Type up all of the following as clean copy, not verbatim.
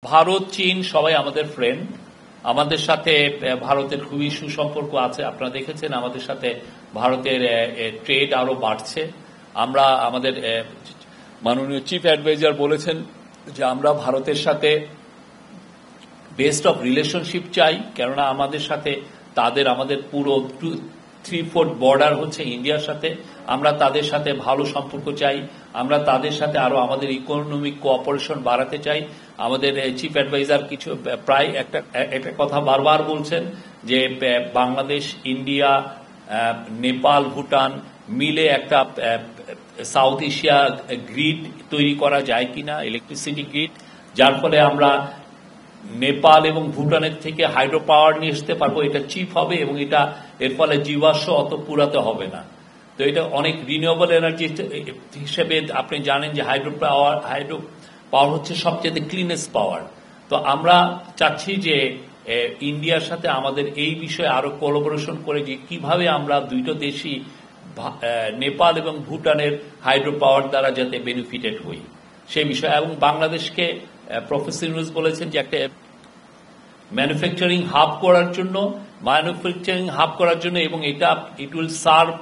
ভারত চীন সবাই আমাদের ফ্রেন্ড। আমাদের সাথে ভারতের খুবই সুসম্পর্ক আছে। আপনারা দেখেছেন আমাদের সাথে ভারতের ট্রেড আরো বাড়ছে। আমরা আমাদের মাননীয় চিফ অ্যাডভাইজার বলেছেন যে আমরা ভারতের সাথে বেস্ট অফ রিলেশনশিপ চাই, কেননা আমাদের সাথে আমাদের পুরো 3/4 বর্ডার হচ্ছে ইন্ডিয়ার সাথে। আমরা তাদের সাথে ভালো সম্পর্ক চাই, আমরা তাদের সাথে আরো আমাদের ইকোনমিক কোঅপারেশন বাড়াতে চাই। আমাদের চিফ অ্যাডভাইজার কিছু প্রায় একটা কথা বারবার বলছেন যে বাংলাদেশ, ইন্ডিয়া, নেপাল, ভুটান মিলে একটা সাউথ এশিয়া গ্রিড তৈরি করা যায় কিনা, ইলেকট্রিসিটি গ্রিড, যার ফলে আমরা নেপাল এবং ভুটানের থেকে হাইড্রো পাওয়ার নিয়ে আসতে পারবো। এটা চিপ হবে এবং এর ফলে জীবাশ্ম অত পুরাতে হবে না। তো এটা অনেক রিনিউয়েবল এনার্জি হিসেবে আপনি জানেন যে হাইড্রো পাওয়ার হচ্ছে সবচেয়ে ক্লিনেস্ট পাওয়ার। তো আমরা চাচ্ছি যে ইন্ডিয়ার সাথে আমাদের এই বিষয়ে আরো কোলাবোরেশন করে যে কিভাবে আমরা দুইটো দেশই নেপাল এবং ভুটানের হাইড্রো পাওয়ার দ্বারা যাতে বেনিফিটেড হই সেই বিষয়ে। এবং বাংলাদেশকে প্রফেসর ইউনূস বলেছেন যে একটা ম্যানুফ্যাকচারিং হাব করার জন্য এবং ইট উইল সার্ভ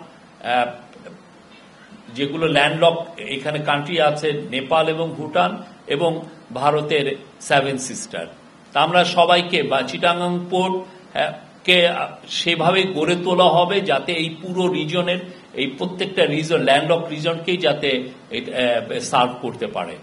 যেগুলো ল্যান্ডলক এখানে কান্ট্রি আছে, নেপাল এবং ভুটান এবং ভারতের 7 সিস্টার। তা আমরা সবাইকে বা চিটাগাং পোর্ট কে সেভাবে গড়ে তোলা হবে যাতে এই পুরো রিজনের, এই প্রত্যেকটা রিজন, ল্যান্ডলক রিজনকেই যাতে সার্ভ করতে পারে।